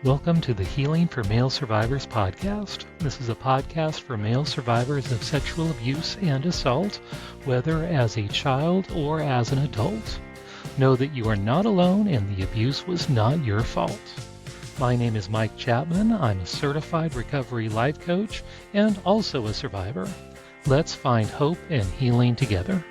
Welcome to the Healing for Male Survivors podcast. This is a podcast for male survivors of sexual abuse and assault, whether as a child or as an adult. Know that you are not alone and the abuse was not your fault. My name is Mike Chapman. I'm a certified recovery life coach and also a survivor. Let's find hope and healing together.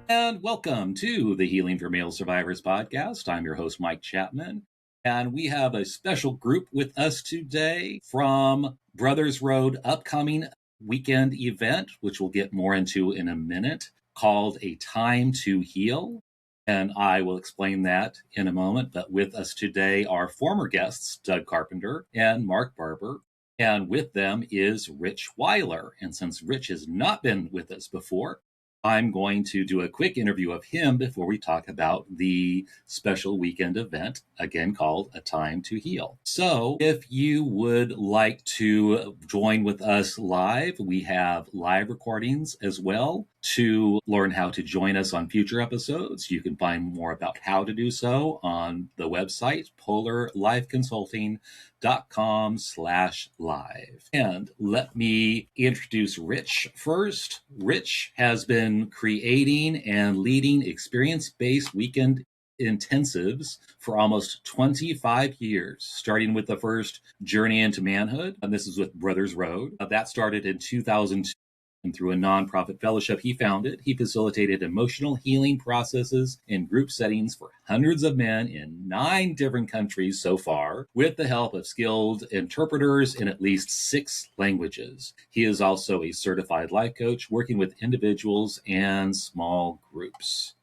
And welcome to the Healing for Male Survivors podcast. I'm your host, Mike Chapman, and we have a special group with us today from Brothers Road upcoming weekend event, which we'll get more into in a minute, called A Time to Heal. And I will explain that in a moment. But with us today are former guests, Doug Carpenter and Mark Barber. And with them is Rich Wyler. And since Rich has not been with us before, I'm going to do a quick interview of him before we talk about the special weekend event, again called A Time to Heal. So if you would like to join with us live, we have live recordings as well. To learn how to join us on future episodes, you can find more about how to do so on the website, polarlifeconsulting.com/live. And let me introduce Rich first. Rich has been creating and leading experience-based weekend intensives for almost 25 years, starting with the first Journey Into Manhood. And this is with Brothers Road. That started in 2002. And through a nonprofit fellowship he founded, he facilitated emotional healing processes in group settings for hundreds of men in 9 different countries so far, with the help of skilled interpreters in at least 6 languages. He is also a certified life coach working with individuals and small groups.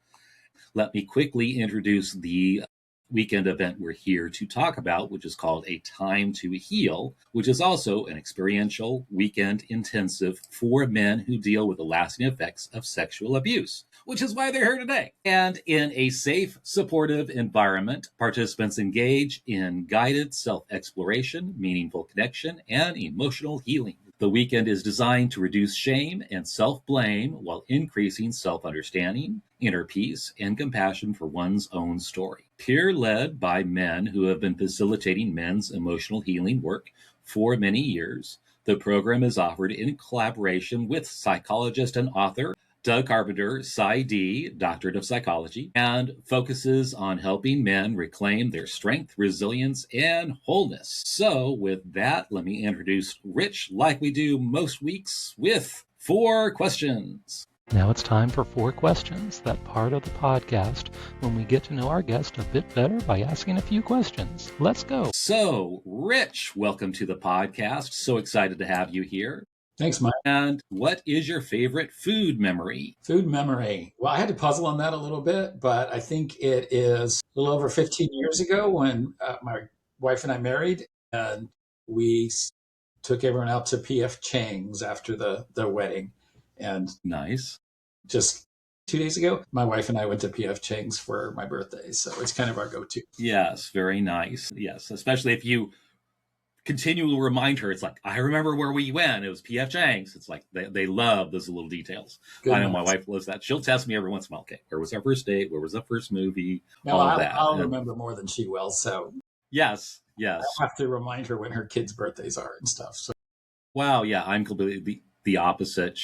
Let me quickly introduce the weekend event we're here to talk about, which is called A Time to Heal, which is also an experiential weekend intensive for men who deal with the lasting effects of sexual abuse, which is why they're here today. And in a safe, supportive environment, participants engage in guided self-exploration, meaningful connection, and emotional healing. The weekend is designed to reduce shame and self-blame while increasing self-understanding, inner peace, and compassion for one's own story. Peer-led by men who have been facilitating men's emotional healing work for many years, the program is offered in collaboration with psychologist and author Doug Carpenter, Psy.D, Doctorate of Psychology, and focuses on helping men reclaim their strength, resilience, and wholeness. So with that, let me introduce Rich like we do most weeks with 4 questions. Now it's time for 4 questions, that part of the podcast when we get to know our guest a bit better by asking a few questions. Let's go. So, Rich, welcome to the podcast. So excited to have you here. Thanks, Mike. And what is your favorite food memory? Food memory. Well, I had to puzzle on that a little bit, but I think it is a little over 15 years ago when my wife and I married, and we took everyone out to P.F. Chang's after the wedding. And Nice. just 2 days ago, my wife and I went to P.F. Chang's for my birthday. So it's kind of our go-to. Yes, very nice. Yes, especially if you continually remind her, it's like, I remember where we went. It was P.F. Chang's. It's like they love those little details. Good I know my enough. wife loves that. She'll test me every once in a while. Okay, where was our first date? Where was the first movie? No, All of that. I'll remember more than she will. So Yes. I'll have to remind her when her kids' birthdays are and stuff. So Wow. Yeah, I'm completely the opposite.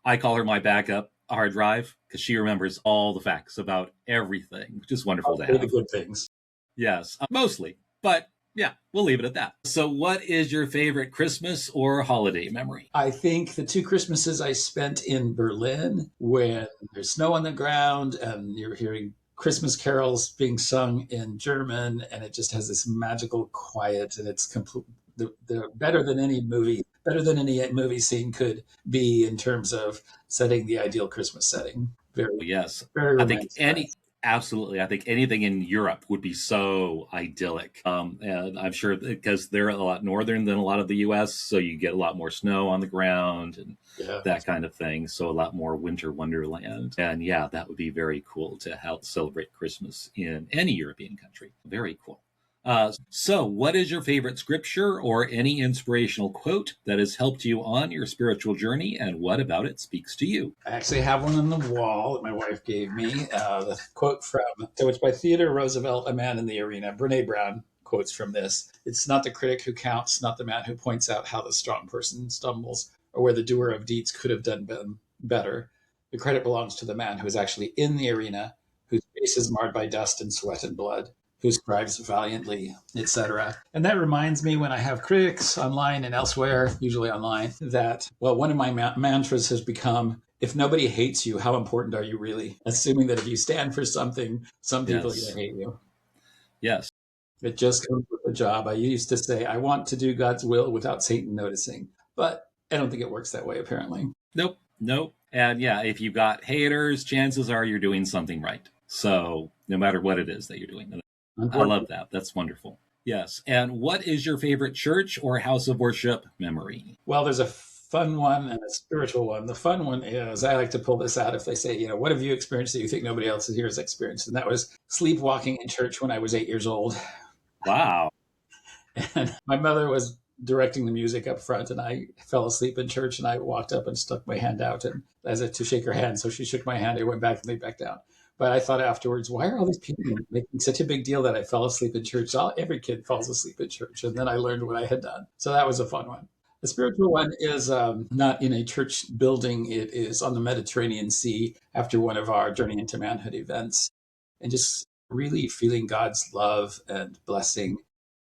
I call her my backup hard drive because she remembers all the facts about everything, which is wonderful to the have. good things. Yes, mostly. But yeah, we'll leave it at that. So what is your favorite Christmas or holiday memory? I think the 2 Christmases I spent in Berlin when there's snow on the ground and you're hearing Christmas carols being sung in German, and it just has this magical quiet, and it's they're better than any movie scene could be in terms of setting the ideal Christmas setting. Very, Yes, very I think romantic. absolutely. I think anything in Europe would be so idyllic. And I'm sure because they're a lot northern than a lot of the U.S., so you get a lot more snow on the ground and Yeah. that kind of thing. So a lot more winter wonderland. And yeah, that would be very cool to help celebrate Christmas in any European country. Very cool. So, what is your favorite scripture or any inspirational quote that has helped you on your spiritual journey, and what about it speaks to you? I actually have one on the wall that my wife gave me. The quote from, so it's by Theodore Roosevelt, A Man in the Arena. Brene Brown quotes from this. It's not the critic who counts, not the man who points out how the strong person stumbles or where the doer of deeds could have done better. The credit belongs to the man who is actually in the arena, whose face is marred by dust and sweat and blood, who strives valiantly, etc. And that reminds me when I have critics online and elsewhere, usually online, that, well, one of my mantras has become, if nobody hates you, how important are you really? Assuming that if you stand for something, some people are going to hate you. Yes. It just comes with the job. I used to say, I want to do God's will without Satan noticing. But I don't think it works that way, apparently. Nope. And yeah, if you've got haters, chances are you're doing something right. So no matter what it is that you're doing. I love that. That's wonderful. Yes. And what is your favorite church or house of worship memory? Well, there's a fun one and a spiritual one. The fun one is, I like to pull this out if they say, what have you experienced that you think nobody else here has experienced? And that was sleepwalking in church when I was 8 years old. Wow. And my mother was directing the music up front, and I fell asleep in church, and I walked up and stuck my hand out and as if to shake her hand. So she shook my hand. I went back and laid back down. But I thought afterwards, why are all these people making such a big deal that I fell asleep in church? Every kid falls asleep in church. And then I learned what I had done. So that was a fun one. The spiritual one is not in a church building. It is on the Mediterranean Sea after one of our Journey into Manhood events. And just really feeling God's love and blessing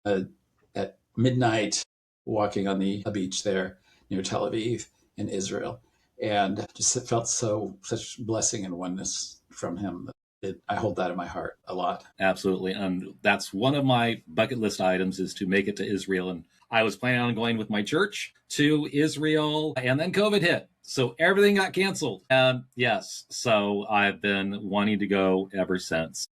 at midnight, walking on the beach there near Tel Aviv in Israel. And just felt such blessing and oneness from him. I hold that in my heart a lot. Absolutely. And that's one of my bucket list items, is to make it to Israel. And I was planning on going with my church to Israel, and then COVID hit. So everything got canceled. Yes. So I've been wanting to go ever since.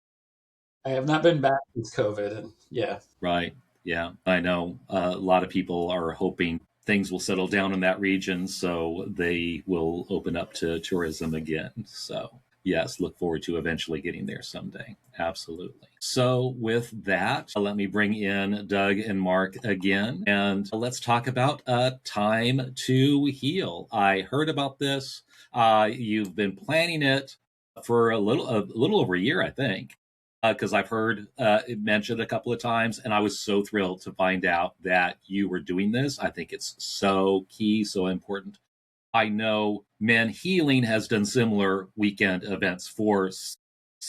I have not been back since COVID. And yeah. Right. Yeah. I know a lot of people are hoping things will settle down in that region so they will open up to tourism again. So yes, look forward to eventually getting there someday. Absolutely. So with that, let me bring in Doug and Mark again, and let's talk about time to heal. I heard about this. You've been planning it for a little over a year, I think, because I've heard it mentioned a couple of times, and I was so thrilled to find out that you were doing this. I think it's so key, so important. I know Men Healing has done similar weekend events for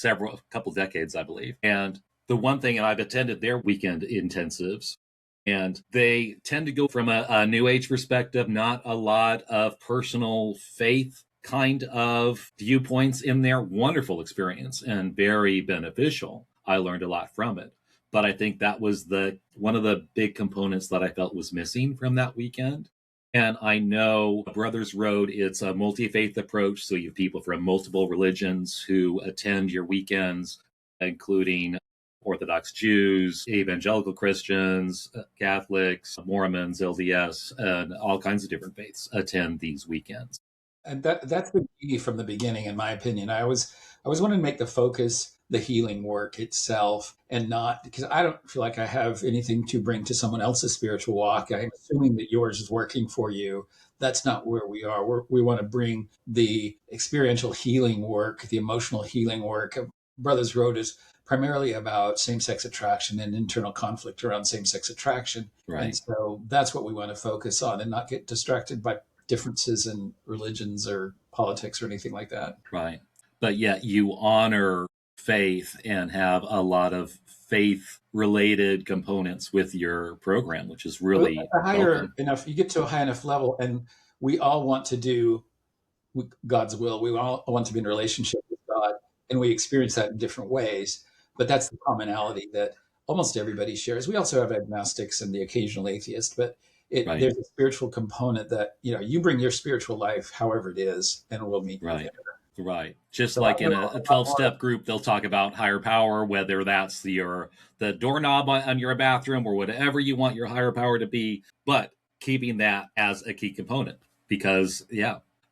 a couple decades, I believe. And the one thing, and I've attended their weekend intensives, and they tend to go from a New Age perspective, not a lot of personal faith kind of viewpoints in there. Wonderful experience and very beneficial. I learned a lot from it. But I think that was one of the big components that I felt was missing from that weekend. And I know Brothers Road, it's a multi-faith approach. So you have people from multiple religions who attend your weekends, including Orthodox Jews, evangelical Christians, Catholics, Mormons, LDS, and all kinds of different faiths attend these weekends. And that's the key from the beginning, in my opinion. I was wanting to make the focus the healing work itself, and not because I don't feel like I have anything to bring to someone else's spiritual walk. I'm assuming that yours is working for you. That's not where we are. We want to bring the experiential healing work, the emotional healing work. Brothers Road is primarily about same-sex attraction and internal conflict around same-sex attraction. Right. And so that's what we want to focus on, and not get distracted by differences in religions or politics or anything like that. Right. But yet you honor faith and have a lot of faith related components with your program, which is really you get to a high enough level, and we all want to do God's will. We all want to be in a relationship with God, and we experience that in different ways. But that's the commonality that almost everybody shares. We also have agnostics and the occasional atheist, but Right. There's a spiritual component that, you bring your spiritual life, however it is, and we'll meet Right. together. Right. Just so like in a 12-step group, they'll talk about higher power, whether that's the doorknob on your bathroom or whatever you want your higher power to be, but keeping that as a key component because,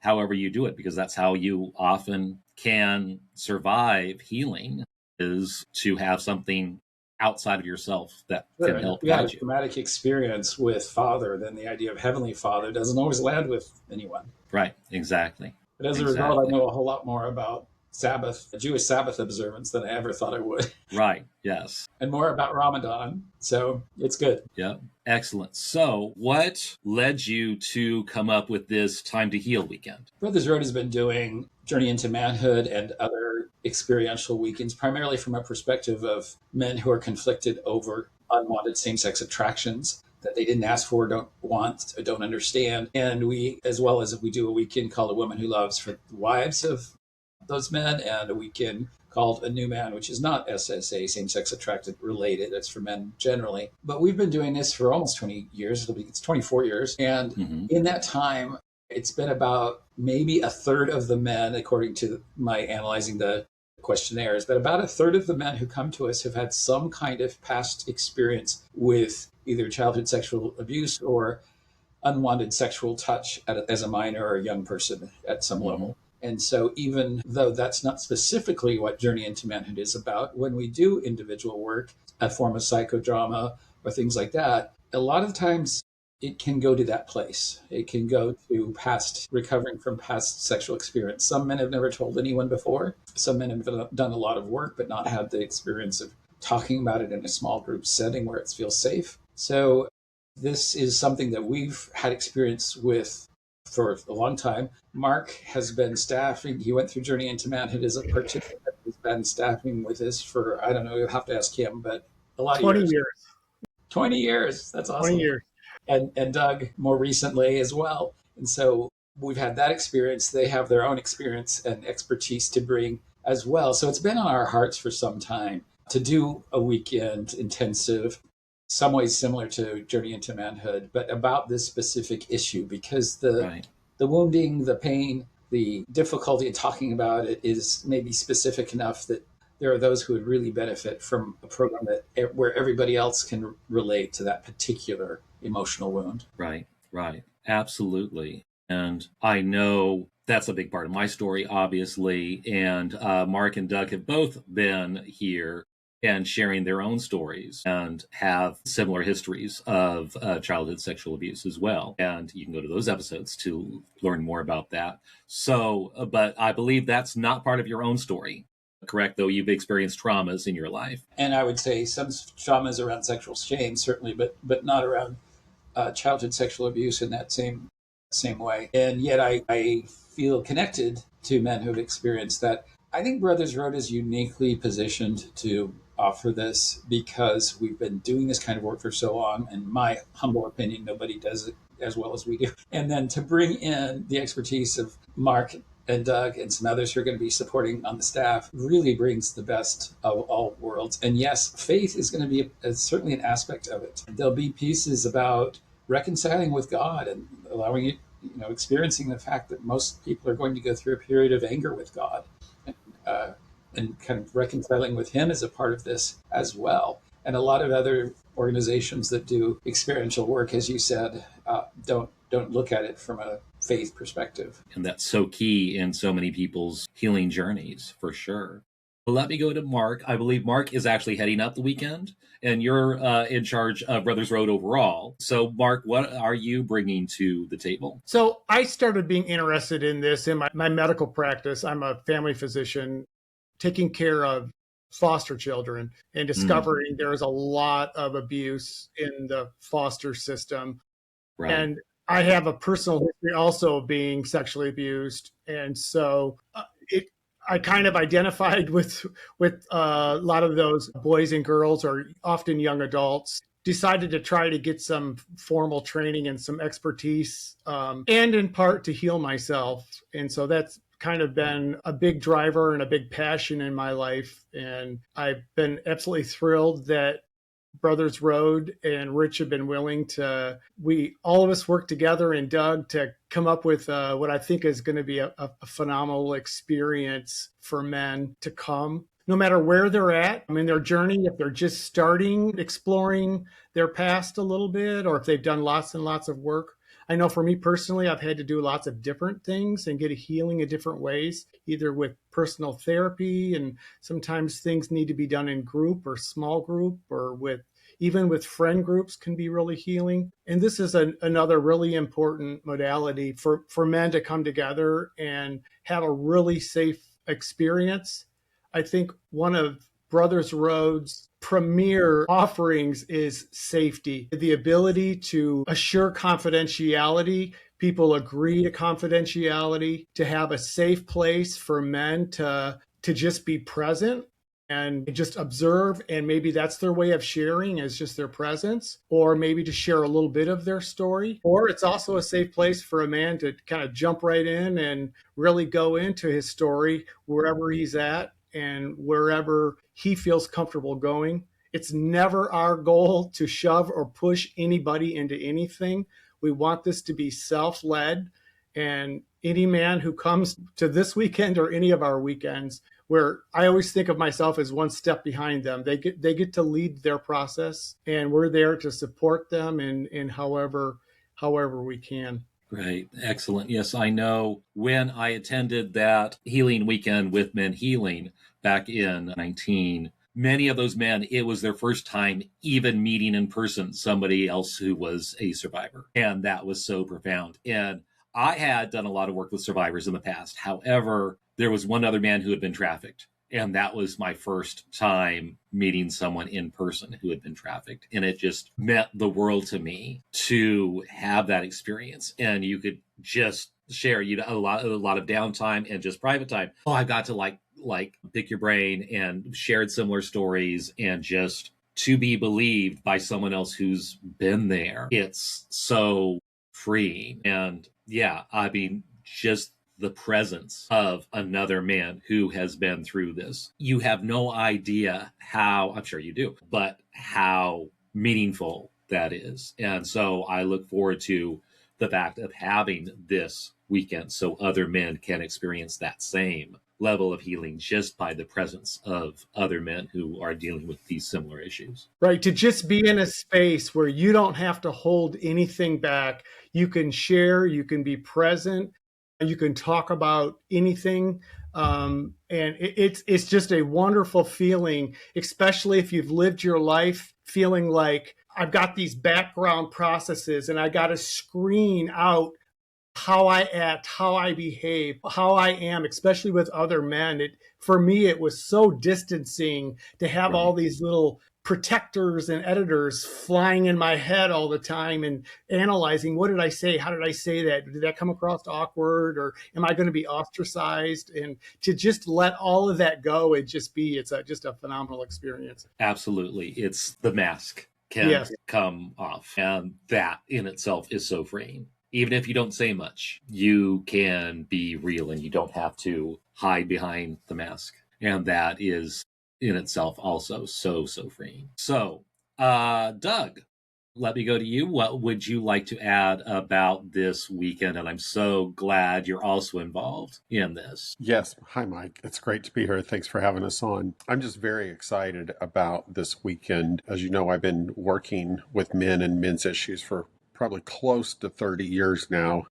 however you do it, because that's how you often can survive healing, is to have something outside of yourself that Sure. can And if help we had a guide you. traumatic experience with Father, then the idea of Heavenly Father doesn't always land with anyone. Right. Exactly. But as a result, I Exactly. know a whole lot more about Sabbath, Jewish Sabbath observance than I ever thought I would, Right. Yes. and more about Ramadan. So it's good. Yep. Excellent. So, what led you to come up with this Time to Heal weekend? Brothers Road has been doing Journey into Manhood and other experiential weekends, primarily from a perspective of men who are conflicted over unwanted same sex attractions that they didn't ask for, don't want, or don't understand. And we, as well as we do a weekend called A Woman Who Loves for the wives of those men, and a weekend called A New Man, which is not SSA, same sex attracted related. It's for men generally. But we've been doing this for almost 20 years. It's 24 years. And in that time, it's been about maybe a third of the men, according to my analyzing the questionnaires, but about a third of the men who come to us have had some kind of past experience with either childhood sexual abuse or unwanted sexual touch as a minor or a young person at some level. And so, even though that's not specifically what Journey into Manhood is about, when we do individual work, a form of psychodrama or things like that, a lot of times it can go to that place. It can go to recovering from past sexual experience. Some men have never told anyone before. Some men have done a lot of work, but not had the experience of talking about it in a small group setting where it feels safe. So, this is something that we've had experience with for a long time. Mark has been staffing. He went through Journey into Manhood as a participant. He's been staffing with us for, I don't know, you'll have to ask him, but a lot of 20 years. years. 20 years. That's awesome. 20 years. And Doug more recently as well. And so we've had that experience. They have their own experience and expertise to bring as well. So it's been on our hearts for some time to do a weekend intensive, some ways similar to Journey into Manhood, but about this specific issue, because the wounding, the pain, the difficulty in talking about it is maybe specific enough that there are those who would really benefit from a program where everybody else can relate to that particular emotional wound. Right. Absolutely. And I know that's a big part of my story, obviously. And Mark and Doug have both been here and sharing their own stories and have similar histories of childhood sexual abuse as well. And you can go to those episodes to learn more about that. So, but I believe that's not part of your own story, correct? Though you've experienced traumas in your life. And I would say some traumas around sexual shame, certainly, but not around childhood sexual abuse in that same way. And yet I feel connected to men who've experienced that. I think Brothers Road is uniquely positioned to offer this because we've been doing this kind of work for so long. In my humble opinion, nobody does it as well as we do. And then to bring in the expertise of Mark and Doug and some others who are going to be supporting on the staff really brings the best of all worlds. And yes, faith is going to be certainly an aspect of it. There'll be pieces about reconciling with God and allowing it, experiencing the fact that most people are going to go through a period of anger with God. And kind of reconciling with him as a part of this as well. And a lot of other organizations that do experiential work, as you said, don't look at it from a faith perspective. And that's so key in so many people's healing journeys, for sure. Well, let me go to Mark. I believe Mark is actually heading up the weekend, and you're in charge of Brothers Road overall. So, Mark, what are you bringing to the table? So I started being interested in this in my medical practice. I'm a family physician taking care of foster children and discovering there's a lot of abuse in the foster system. Right. And I have a personal history also of being sexually abused. And so I kind of identified with a lot of those boys and girls, or often young adults, decided to try to get some formal training and some expertise, and in part to heal myself. And so that's kind of been a big driver and a big passion in my life. And I've been absolutely thrilled that Brothers Road and Rich have been willing to, all of us work together, and Doug, to come up with what I think is going to be a phenomenal experience for men to come, no matter where they're at in their journey, if they're just starting exploring their past a little bit, or if they've done lots and lots of work. I know for me personally, I've had to do lots of different things and get a healing in different ways, either with personal therapy, and sometimes things need to be done in group or small group, or even with friend groups can be really healing. And this is another really important modality for men to come together and have a really safe experience. I think one of Brothers Road's premier offerings is safety, the ability to assure confidentiality. People agree to confidentiality, to have a safe place for men to just be present and just observe. And maybe that's their way of sharing, is just their presence, or maybe to share a little bit of their story. Or it's also a safe place for a man to kind of jump right in and really go into his story wherever he's at and wherever he feels comfortable going. It's never our goal to shove or push anybody into anything. We want this to be self-led. And any man who comes to this weekend or any of our weekends, where I always think of myself as one step behind them, they get to lead their process, and we're there to support them in however we can. Right. Excellent. Yes, I know when I attended that healing weekend with Men Healing back in 19, many of those men, it was their first time even meeting in person somebody else who was a survivor. And that was so profound. And I had done a lot of work with survivors in the past. However, there was one other man who had been trafficked. And that was my first time meeting someone in person who had been trafficked. And it just meant the world to me to have that experience. And you could just share a lot of downtime and just private time. Oh, I got to like pick your brain and shared similar stories, and just to be believed by someone else who's been there. It's so freeing. And yeah, I mean, just the presence of another man who has been through this. You have no idea how, I'm sure you do, but how meaningful that is. And so I look forward to the fact of having this weekend so other men can experience that same level of healing just by the presence of other men who are dealing with these similar issues. Right. To just be in a space where you don't have to hold anything back. You can share, you can be present, you can talk about anything. And it's just a wonderful feeling, especially if you've lived your life feeling like I've got these background processes and I got to screen out how I act, how I behave, how I am, especially with other men. For me, it was so distancing to have all these little protectors and editors flying in my head all the time and analyzing, what did I say? How did I say that? Did that come across awkward, or am I going to be ostracized? And to just let all of that go and just be, it's just a phenomenal experience. Absolutely. It's the mask can come off. And that in itself is so freeing. Even if you don't say much, you can be real and you don't have to hide behind the mask. And that is in itself also so freeing. So, Doug, let me go to you. What would you like to add about this weekend? And I'm so glad you're also involved in this. Yes. Hi, Mike. It's great to be here. Thanks for having us on. I'm just very excited about this weekend. As you know, I've been working with men and men's issues for probably close to 30 years now.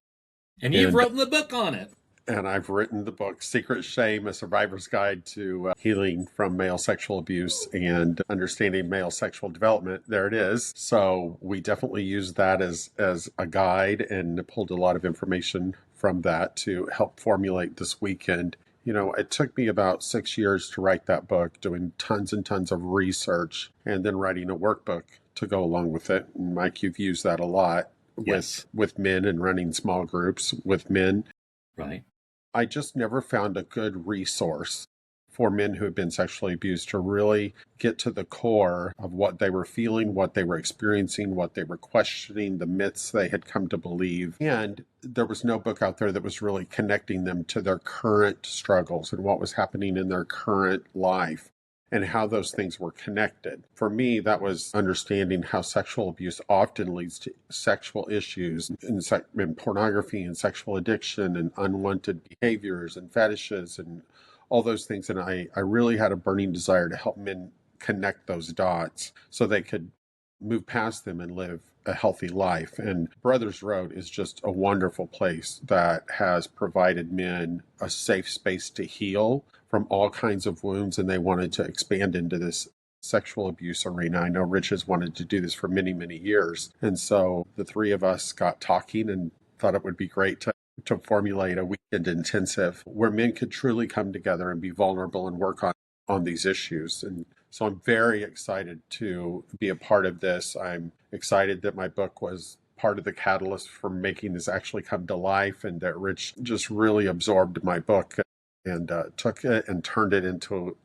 And you've written the book on it. And I've written the book, Secret Shame, A Survivor's Guide to Healing from Male Sexual Abuse and Understanding Male Sexual Development. There it is. So we definitely use that as a guide and pulled a lot of information from that to help formulate this weekend. You know, it took me about 6 years to write that book, doing tons and tons of research, and then writing a workbook to go along with it. And Mike, you've used that a lot with men and running small groups with men. Right. I just never found a good resource for men who have been sexually abused to really get to the core of what they were feeling, what they were experiencing, what they were questioning, the myths they had come to believe. And there was no book out there that was really connecting them to their current struggles and what was happening in their current life and how those things were connected. For me, that was understanding how sexual abuse often leads to sexual issues in pornography and sexual addiction and unwanted behaviors and fetishes and all those things. And I really had a burning desire to help men connect those dots so they could move past them and live a healthy life. And Brothers Road is just a wonderful place that has provided men a safe space to heal from all kinds of wounds. And they wanted to expand into this sexual abuse arena. I know Rich has wanted to do this for many, many years. And so the three of us got talking and thought it would be great to formulate a weekend intensive where men could truly come together and be vulnerable and work on these issues. And so I'm very excited to be a part of this. I'm excited that my book was part of the catalyst for making this actually come to life, and that Rich just really absorbed my book and took it and turned it into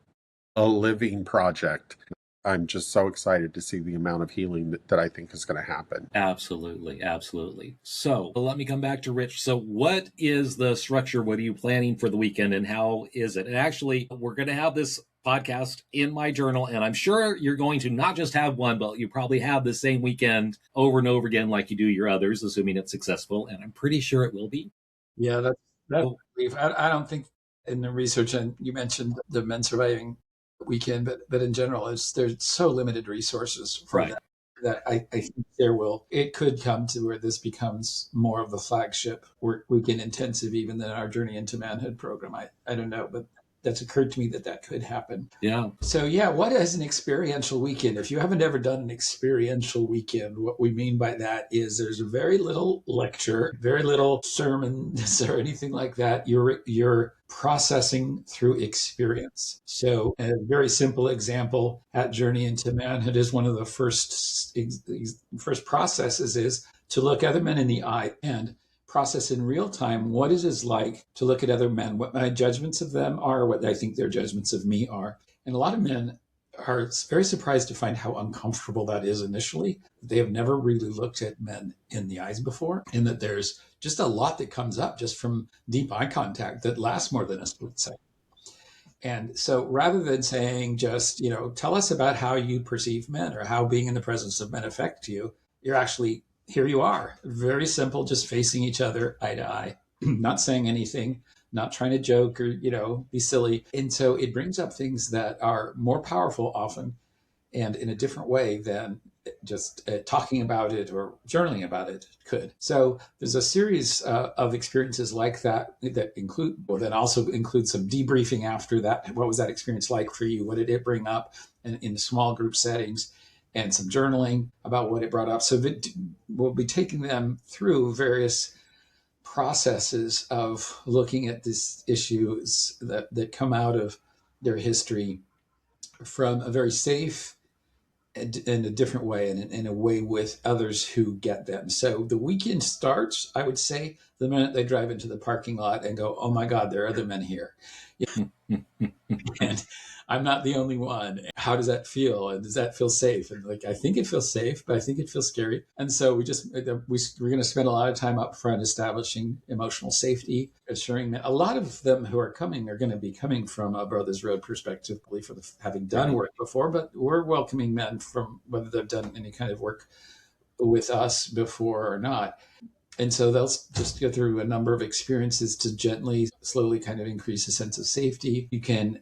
a living project. I'm just so excited to see the amount of healing that I think is going to happen. Absolutely. Absolutely. So let me come back to Rich. So what is the structure? What are you planning for the weekend and how is it? And actually, we're going to have this podcast in my journal, and I'm sure you're going to not just have one, but you probably have the same weekend over and over again like you do your others, assuming it's successful. And I'm pretty sure it will be. Yeah, I don't think in the research, and you mentioned the Men Surviving Weekend, but in general, there's so limited resources for Right. that I think it could come to where this becomes more of the flagship weekend intensive, even than our Journey into Manhood program. I don't know, but that's occurred to me that could happen. Yeah. So yeah, what is an experiential weekend? If you haven't ever done an experiential weekend, what we mean by that is there's very little lecture, very little sermons or anything like that. You're processing through experience. So a very simple example at Journey into Manhood is one of the first processes is to look other men in the eye and process in real time what it is like to look at other men, what my judgments of them are, what I think their judgments of me are. And a lot of men are very surprised to find how uncomfortable that is initially. They have never really looked at men in the eyes before, and that there's just a lot that comes up just from deep eye contact that lasts more than a split second. And so rather than saying just, tell us about how you perceive men or how being in the presence of men affect you, you're actually, here you are, very simple, just facing each other eye to eye, not saying anything, not trying to joke or, be silly. And so it brings up things that are more powerful often and in a different way than just talking about it or journaling about it could. So there's a series of experiences like that that also include some debriefing after that. What was that experience like for you? What did it bring up in small group settings? And some journaling about what it brought up. So we'll be taking them through various processes of looking at these issues that come out of their history from a very safe and in a different way, and in a way with others who get them. So the weekend starts, I would say, the minute they drive into the parking lot and go, oh my God, there are other men here. And I'm not the only one. How does that feel? And does that feel safe? And I think it feels safe, but I think it feels scary. And so we're going to spend a lot of time up front establishing emotional safety, assuring that a lot of them who are coming are going to be coming from a Brothers Road perspective, for having done work before, but we're welcoming men from whether they've done any kind of work with us before or not. And so they'll just go through a number of experiences to gently, slowly kind of increase a sense of safety.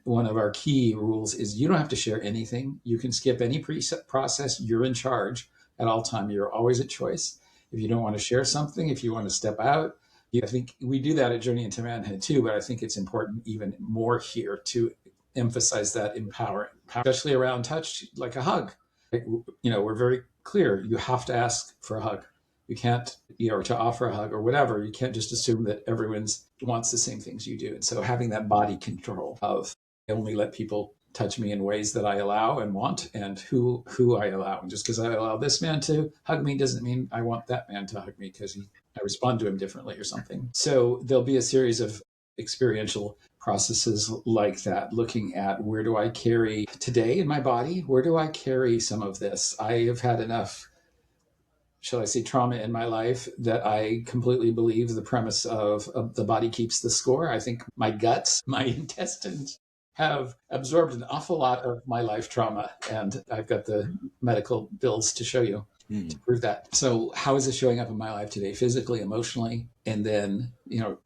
One of our key rules is you don't have to share anything. You can skip any preset process. You're in charge at all time. You're always at choice. If you don't want to share something, if you want to step out, I think we do that at Journey into Manhood too, but I think it's important even more here to emphasize that empowering, especially around touch, like a hug. We're very clear. You have to ask for a hug. You can't, or to offer a hug or whatever. You can't just assume that everyone wants the same things you do. And so having that body control of I only let people touch me in ways that I allow and want, and who I allow. And just because I allow this man to hug me doesn't mean I want that man to hug me because I respond to him differently or something. So there'll be a series of experiential processes like that, looking at where do I carry today in my body? Where do I carry some of this? I have had enough, shall I say, trauma in my life that I completely believe the premise of the body keeps the score. I think my guts, my intestines have absorbed an awful lot of my life trauma, and I've got the medical bills to show you to prove that. So how is it showing up in my life today, physically, emotionally? And then,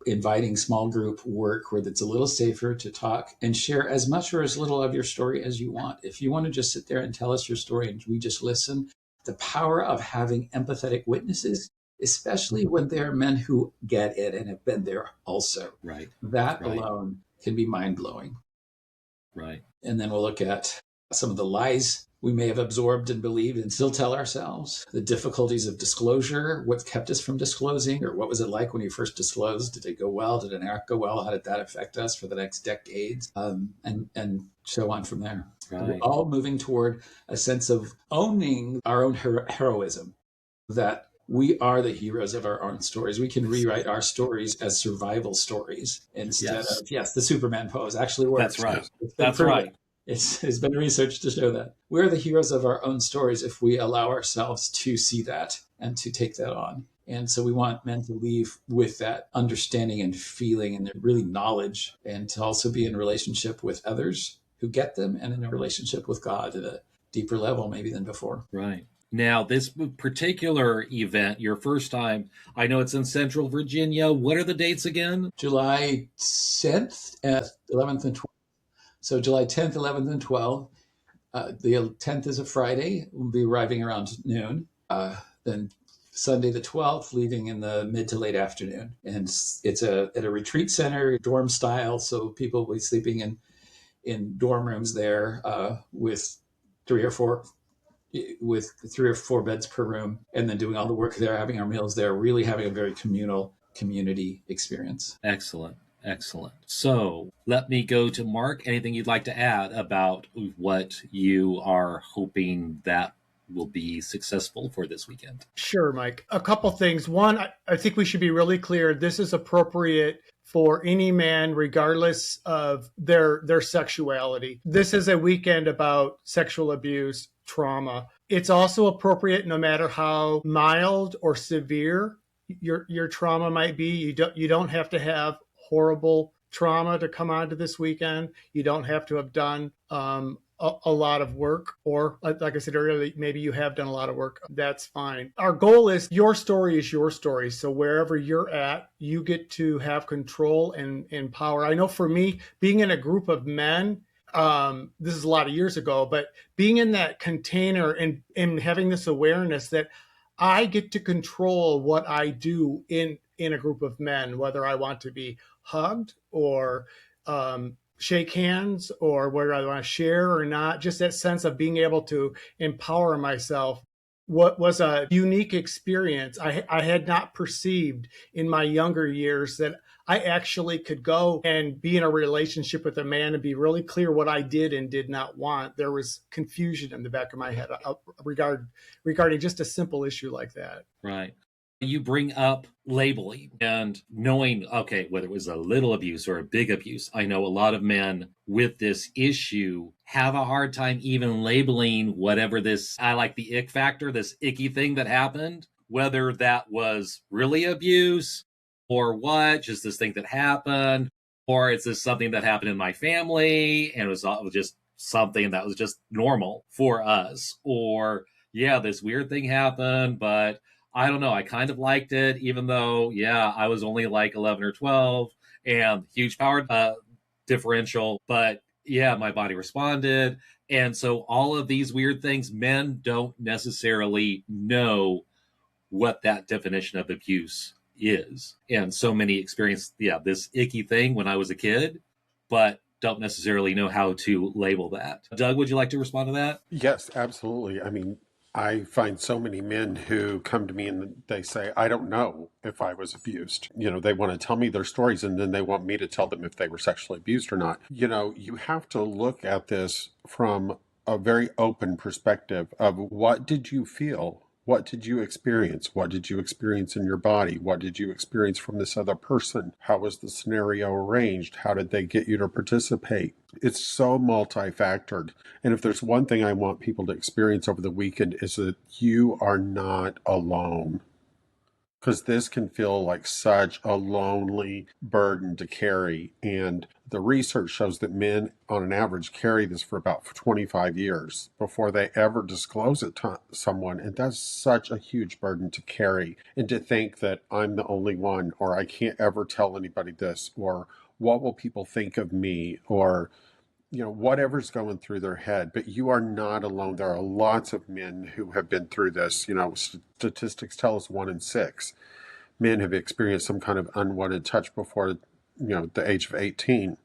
inviting small group work where it's a little safer to talk and share as much or as little of your story as you want. If you want to just sit there and tell us your story and we just listen, the power of having empathetic witnesses, especially when they're men who get it and have been there also. Right. That Right. alone can be mind-blowing. Right. And then we'll look at some of the lies we may have absorbed and believed and still tell ourselves, the difficulties of disclosure, what kept us from disclosing, or what was it like when you first disclosed? Did it go well? Did it not go well? How did that affect us for the next decades? And so on from there. Right. We're all moving toward a sense of owning our own heroism, that we are the heroes of our own stories. We can rewrite our stories as survival stories instead of, the Superman pose actually works. That's right. That's right. It's been research to show that. We're the heroes of our own stories if we allow ourselves to see that and to take that on. And so we want men to leave with that understanding and feeling and really knowledge, and to also be in relationship with others who get them, and in a relationship with God at a deeper level maybe than before. Right. Now, this particular event, your first time, I know it's in Central Virginia. What are the dates again? July 10th, 11th, and 12th. So July 10th, 11th, and 12th. The 10th is a Friday. We'll be arriving around noon. Then Sunday the 12th, leaving in the mid to late afternoon. And it's at a retreat center, dorm style. So people will be sleeping in dorm rooms there with three or four beds per room, and then doing all the work there, having our meals there, really having a very communal community experience. Excellent. Excellent. So let me go to Mark. Anything you'd like to add about what you are hoping that will be successful for this weekend? Sure, Mike. A couple things. One, I think we should be really clear. This is appropriate for any man, regardless of their sexuality. This is a weekend about sexual abuse, trauma. It's also appropriate no matter how mild or severe your trauma might be. You don't have to have horrible trauma to come onto this weekend. You don't have to have done a lot of work, or like I said earlier, maybe you have done a lot of work. That's fine. Our goal is your story is your story. So wherever you're at, you get to have control and power. I know for me, being in a group of men, this is a lot of years ago, but being in that container and having this awareness that I get to control what I do in a group of men, whether I want to be hugged or shake hands, or whether I want to share or not. Just that sense of being able to empower myself. What was a unique experience I had not perceived in my younger years, that I actually could go and be in a relationship with a man and be really clear what I did and did not want. There was confusion in the back of my head regarding just a simple issue like that. Right. You bring up labeling and knowing, okay, whether it was a little abuse or a big abuse. I know a lot of men with this issue have a hard time even labeling whatever this, I like the ick factor, this icky thing that happened, whether that was really abuse or what, just this thing that happened, or is this something that happened in my family and it was just something that was just normal for us, or yeah, this weird thing happened, but I don't know, I kind of liked it, even though, I was only like 11 or 12 and huge power differential, but my body responded. And so all of these weird things, men don't necessarily know what that definition of abuse is. And so many experience, this icky thing when I was a kid, but don't necessarily know how to label that. Doug, would you like to respond to that? Yes, absolutely. I mean, I find so many men who come to me and they say, I don't know if I was abused. They want to tell me their stories, and then they want me to tell them if they were sexually abused or not. You have to look at this from a very open perspective of, what did you feel? What did you experience? What did you experience in your body? What did you experience from this other person? How was the scenario arranged? How did they get you to participate? It's so multifactored. And if there's one thing I want people to experience over the weekend, is that you are not alone. Because this can feel like such a lonely burden to carry. And the research shows that men, on an average, carry this for about 25 years before they ever disclose it to someone. And that's such a huge burden to carry. And to think that I'm the only one, or I can't ever tell anybody this, or what will people think of me, or whatever's going through their head, but you are not alone. There are lots of men who have been through this. Statistics tell us 1 in 6 men have experienced some kind of unwanted touch before, the age of 18.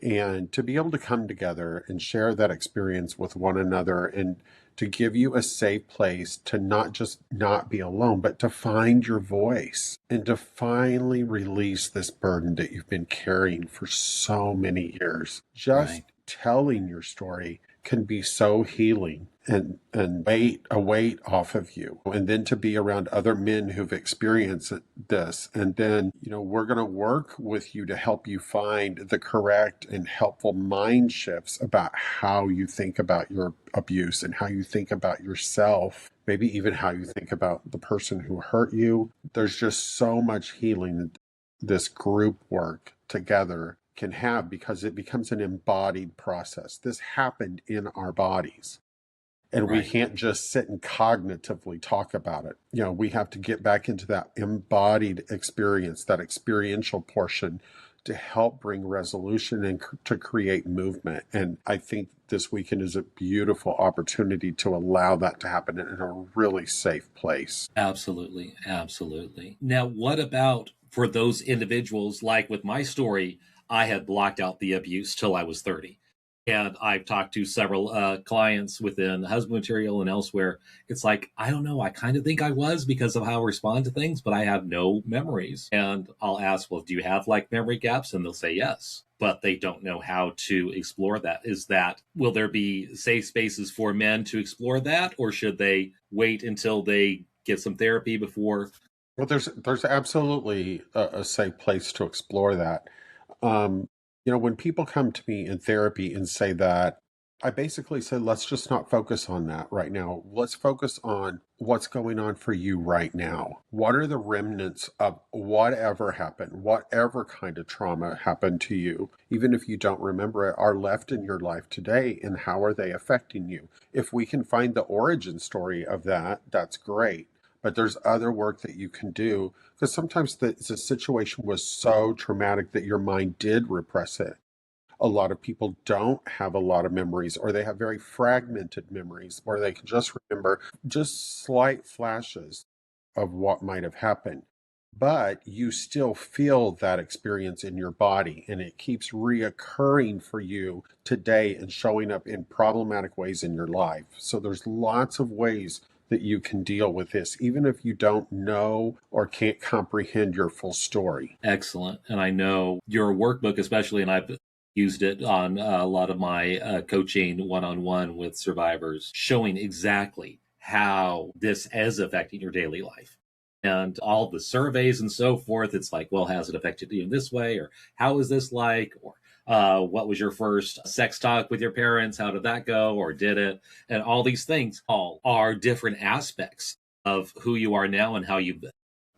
And to be able to come together and share that experience with one another and to give you a safe place to not just not be alone, but to find your voice and to finally release this burden that you've been carrying for so many years. Just Right. telling your story can be so healing and a weight off of you. And then to be around other men who've experienced this. And then, we're going to work with you to help you find the correct and helpful mind shifts about how you think about your abuse and how you think about yourself, maybe even how you think about the person who hurt you. There's just so much healing that this group work together can have, because it becomes an embodied process. This happened in our bodies. And we Right. can't just sit and cognitively talk about it. We have to get back into that embodied experience, that experiential portion, to help bring resolution and to create movement. And I think this weekend is a beautiful opportunity to allow that to happen in a really safe place. Absolutely. Absolutely. Now, what about for those individuals, like with my story, I had blocked out the abuse till I was 30. And I've talked to several clients within husband material and elsewhere. It's like, I don't know. I kind of think I was because of how I respond to things, but I have no memories. And I'll ask, well, do you have like memory gaps? And they'll say yes, but they don't know how to explore that. Will there be safe spaces for men to explore that? Or should they wait until they get some therapy before? Well, there's absolutely a safe place to explore that. When people come to me in therapy and say that, I basically say, let's just not focus on that right now. Let's focus on what's going on for you right now. What are the remnants of whatever happened, whatever kind of trauma happened to you, even if you don't remember it, are left in your life today, and how are they affecting you? If we can find the origin story of that, that's great. But there's other work that you can do, because sometimes the situation was so traumatic that your mind did repress it. A lot of people don't have a lot of memories, or they have very fragmented memories where they can just remember just slight flashes of what might have happened. But you still feel that experience in your body, and it keeps reoccurring for you today and showing up in problematic ways in your life. So there's lots of ways that you can deal with this, even if you don't know or can't comprehend your full story. Excellent. And I know your workbook, especially, and I've used it on a lot of my coaching one-on-one with survivors, showing exactly how this is affecting your daily life. And all the surveys and so forth, it's like, well, has it affected you in this way? Or how is this like? Or what was your first sex talk with your parents? How did that go? Or did it? And all these things all are different aspects of who you are now and how you've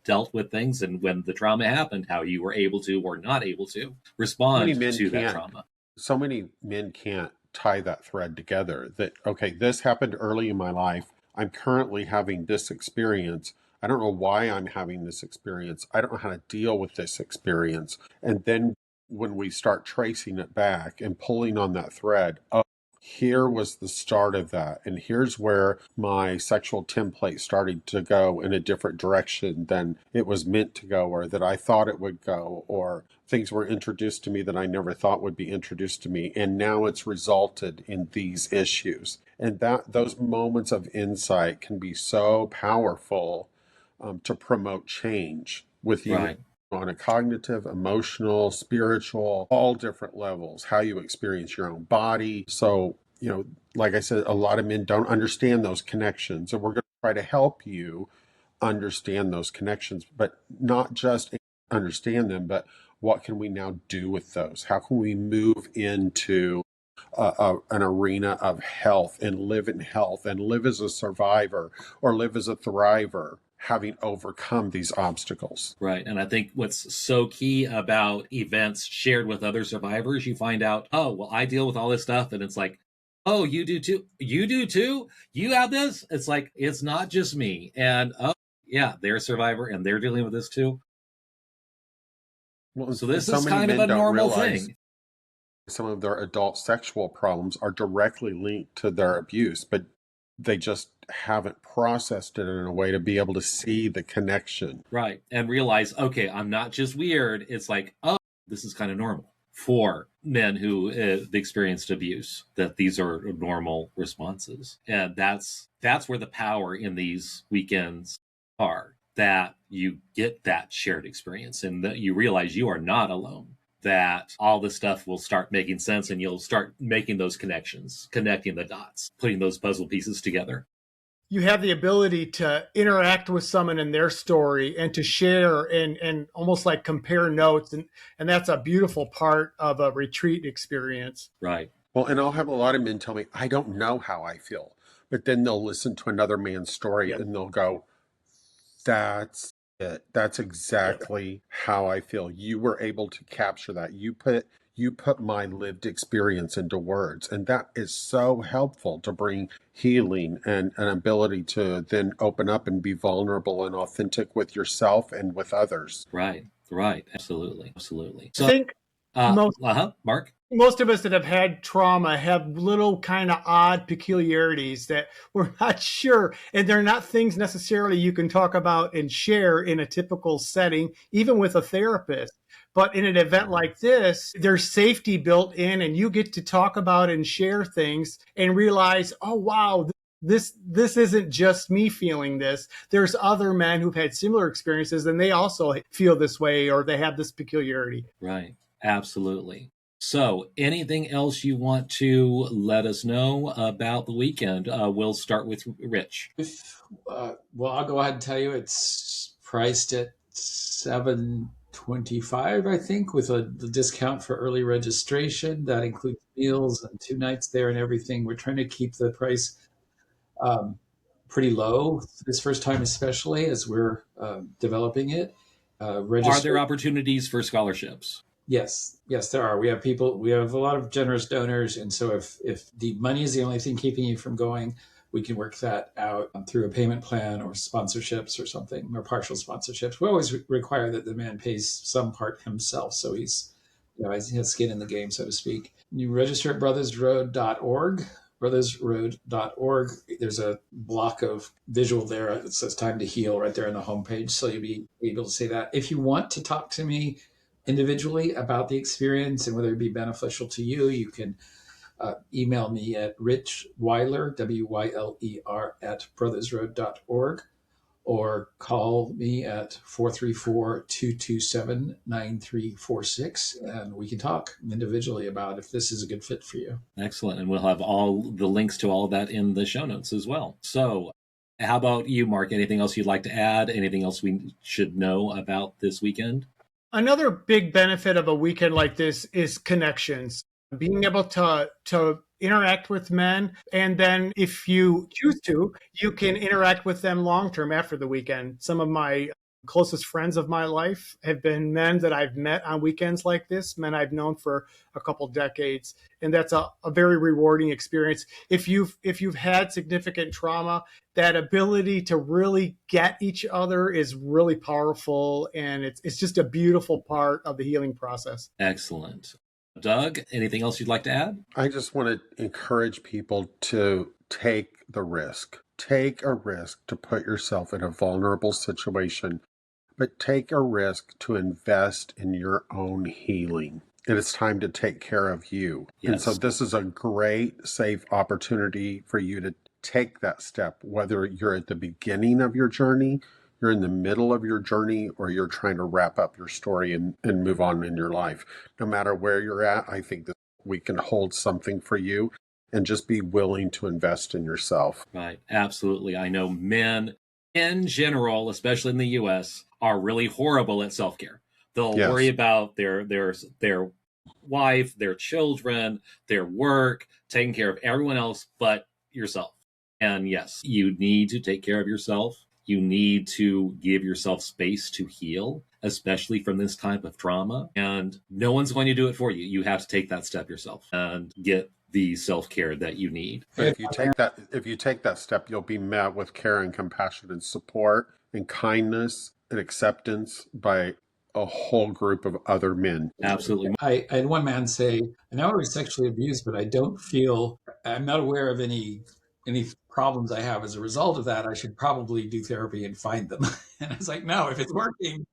dealt with things, and when the trauma happened, how you were able to or not able to respond to that trauma. So many men can't tie that thread together, that, okay, this happened early in my life. I'm currently having this experience. I don't know why I'm having this experience. I don't know how to deal with this experience. And then when we start tracing it back and pulling on that thread, oh, here was the start of that. And here's where my sexual template started to go in a different direction than it was meant to go, or that I thought it would go, or things were introduced to me that I never thought would be introduced to me. And now it's resulted in these issues. And those moments of insight can be so powerful to promote change with you. Right. On a cognitive, emotional, spiritual, all different levels, how you experience your own body. So, like I said, a lot of men don't understand those connections, and we're going to try to help you understand those connections, but not just understand them, but what can we now do with those? How can we move into an arena of health and live in health and live as a survivor or live as a thriver, having overcome these obstacles. Right. And I think what's so key about events shared with other survivors, you find out, oh, well, I deal with all this stuff. And it's like, oh, you do too? You do too? You have this? It's like, it's not just me. And oh, yeah, they're a survivor and they're dealing with this too. Well, so this is kind of a normal thing. some of their adult sexual problems are directly linked to their abuse, but they just haven't processed it in a way to be able to see the connection. Right. And realize, okay, I'm not just weird. It's like, oh, this is kind of normal for men who experienced abuse, that these are normal responses. And that's where the power in these weekends are, that you get that shared experience and that you realize you are not alone, that all this stuff will start making sense and you'll start making those connections, connecting the dots, putting those puzzle pieces together. You have the ability to interact with someone in their story and to share and almost like compare notes. And that's a beautiful part of a retreat experience. Right. Well, and I'll have a lot of men tell me, I don't know how I feel. But then they'll listen to another man's story and they'll go, that's it. That's exactly how I feel. You were able to capture that. You put my lived experience into words. And that is so helpful to bring healing and an ability to then open up and be vulnerable and authentic with yourself and with others. Right. Absolutely. So, I think Mark? Most of us that have had trauma have little kind of odd peculiarities that we're not sure. And they're not things necessarily you can talk about and share in a typical setting, even with a therapist. But in an event like this, there's safety built in and you get to talk about and share things and realize, oh, wow, this isn't just me feeling this. There's other men who've had similar experiences and they also feel this way or they have this peculiarity. Right. Absolutely. So anything else you want to let us know about the weekend? We'll start with Rich. Well, I'll go ahead and tell you it's priced at $725, I think, with the discount for early registration. That includes meals and 2 nights there and everything. We're trying to keep the price pretty low this first time, especially as we're developing it. Are there opportunities for scholarships? Yes, there are. We have a lot of generous donors. And so if the money is the only thing keeping you from going, we can work that out through a payment plan or sponsorships or something, or partial sponsorships. We always require that the man pays some part himself. So he has skin in the game, so to speak. You register at brothersroad.org. brothersroad.org. There's a block of visual there that says time to heal right there on the homepage. So you'll be able to say that. If you want to talk to me individually about the experience and whether it be beneficial to you, you can email me at Wyler, Wyler, at brothersroad.org, or call me at 434-227-9346, and we can talk individually about if this is a good fit for you. Excellent. And we'll have all the links to all of that in the show notes as well. So how about you, Mark? Anything else you'd like to add? Anything else we should know about this weekend? Another big benefit of a weekend like this is connections. Being able to interact with men, and then if you choose to, you can interact with them long term after the weekend. Some of my closest friends of my life have been men that I've met on weekends like this, men I've known for a couple decades. And that's a very rewarding experience. If you've had significant trauma, that ability to really get each other is really powerful. And it's just a beautiful part of the healing process. Excellent. Doug, anything else you'd like to add? I just want to encourage people to take the risk. Take a risk to put yourself in a vulnerable situation, but take a risk to invest in your own healing. And it's time to take care of you. Yes. And so this is a great, safe opportunity for you to take that step, whether you're at the beginning of your journey, you're in the middle of your journey, or you're trying to wrap up your story and move on in your life. No matter where you're at, I think that we can hold something for you and just be willing to invest in yourself. Right. Absolutely. I know men in general, especially in the U.S., are really horrible at self-care. They'll worry about their wife, their children, their work, taking care of everyone else but yourself. And yes, you need to take care of yourself. You need to give yourself space to heal, especially from this type of trauma. And no one's going to do it for you. You have to take that step yourself and get the self-care that you need. But if you take that step, you'll be met with care and compassion and support and kindness and acceptance by a whole group of other men. Absolutely. I had one man say, I know I was sexually abused, but I'm not aware of any problems I have as a result of that. I should probably do therapy and find them. And I was like, no, if it's working,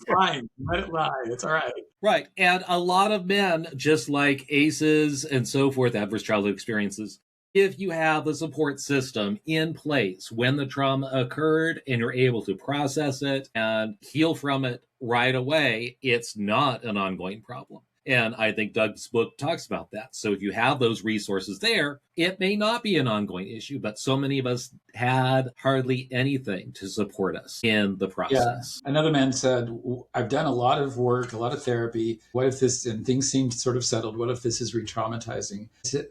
fine, let it lie. It's all right. Right. And a lot of men, just like ACEs and so forth, adverse childhood experiences, if you have the support system in place when the trauma occurred and you're able to process it and heal from it right away, it's not an ongoing problem. And I think Doug's book talks about that. So if you have those resources there, it may not be an ongoing issue, but so many of us had hardly anything to support us in the process. Yeah. Another man said, I've done a lot of work, a lot of therapy. What if this, and things seem sort of settled, what if this is re-traumatizing?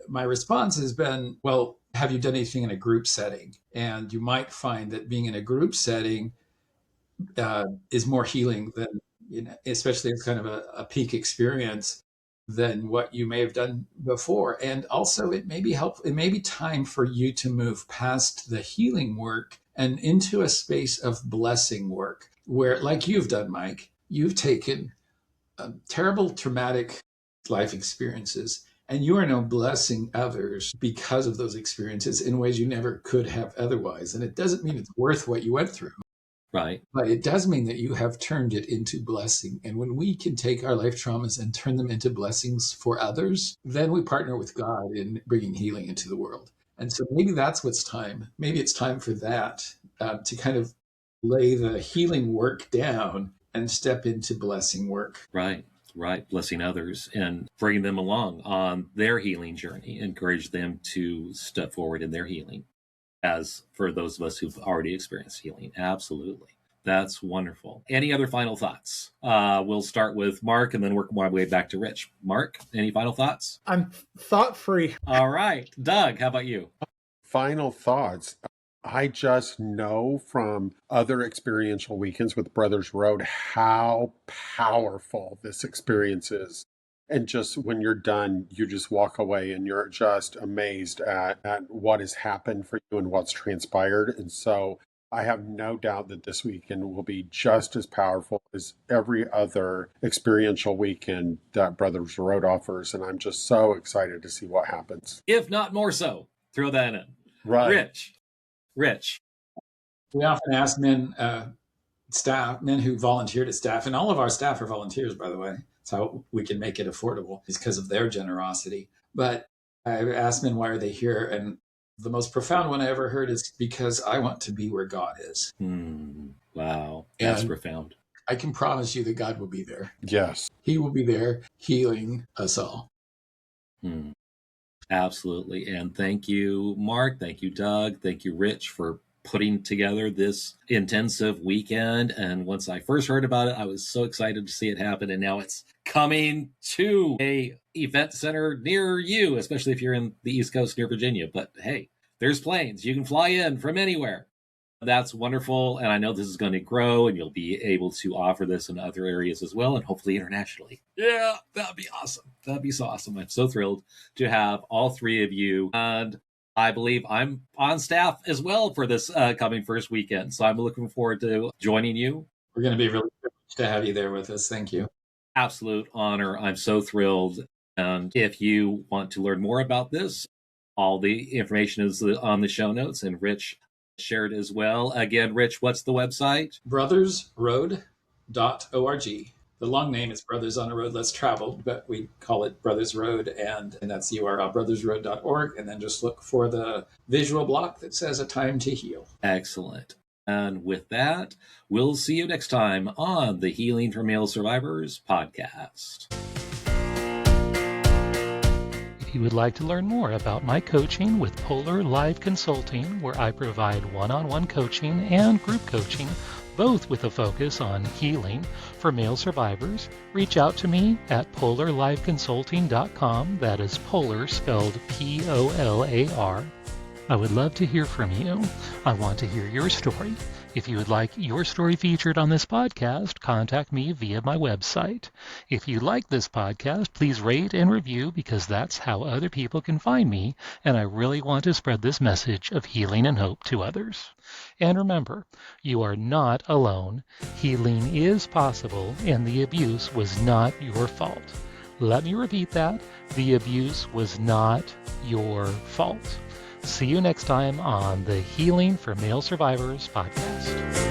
My response has been, well, have you done anything in a group setting? And you might find that being in a group setting is more healing than, especially as kind of a peak experience than what you may have done before. And also it may be time for you to move past the healing work and into a space of blessing work where, like you've done, Mike, you've taken terrible traumatic life experiences and you are now blessing others because of those experiences in ways you never could have otherwise. And it doesn't mean it's worth what you went through. Right. But it does mean that you have turned it into blessing. And when we can take our life traumas and turn them into blessings for others, then we partner with God in bringing healing into the world. And so maybe that's what's time. Maybe it's time for that, to kind of lay the healing work down and step into blessing work. Right. Blessing others and bringing them along on their healing journey, encourage them to step forward in their healing. As for those of us who've already experienced healing. Absolutely. That's wonderful. Any other final thoughts? We'll start with Mark and then work my way back to Rich. Mark, any final thoughts? I'm thought-free. All right. Doug, how about you? Final thoughts. I just know from other experiential weekends with Brothers Road how powerful this experience is. And just when you're done, you just walk away and you're just amazed at what has happened for you and what's transpired. And so I have no doubt that this weekend will be just as powerful as every other experiential weekend that Brothers Road offers. And I'm just so excited to see what happens. If not more so, throw that in. Right. Rich. We often ask men who volunteered at staff, and all of our staff are volunteers, by the way. It's how we can make it affordable, is because of their generosity. But I asked men, why are they here? And the most profound one I ever heard is because I want to be where God is. Wow. That's and profound. I can promise you that God will be there. Yes. He will be there healing us all. Absolutely. And thank you, Mark. Thank you, Doug. Thank you, Rich, for putting together this intensive weekend. And once I first heard about it, I was so excited to see it happen. And now it's coming to a event center near you, especially if you're in the East Coast near Virginia. But hey, there's planes. You can fly in from anywhere. That's wonderful. And I know this is going to grow and you'll be able to offer this in other areas as well, and hopefully internationally. Yeah, that'd be awesome. That'd be so awesome. I'm so thrilled to have all three of you. And I believe I'm on staff as well for this coming first weekend. So I'm looking forward to joining you. We're going to be really privileged to have you there with us. Thank you. Absolute honor. I'm so thrilled. And if you want to learn more about this, all the information is on the show notes, and Rich shared as well. Again, Rich, what's the website? brothersroad.org. The long name is Brothers on a Road Less Traveled, but we call it Brothers Road, and that's the URL, brothersroad.org, and then just look for the visual block that says A Time to Heal. Excellent. And with that, we'll see you next time on the Healing for Male Survivors podcast. If you would like to learn more about my coaching with Polar Live Consulting, where I provide one-on-one coaching and group coaching, both with a focus on healing for male survivors, reach out to me at polarliveconsulting.com. That is Polar spelled Polar. I would love to hear from you. I want to hear your story. If you would like your story featured on this podcast, contact me via my website. If you like this podcast, please rate and review because that's how other people can find me, and I really want to spread this message of healing and hope to others. And remember, you are not alone. Healing is possible, and the abuse was not your fault. Let me repeat that. The abuse was not your fault. See you next time on the Healing for Male Survivors podcast.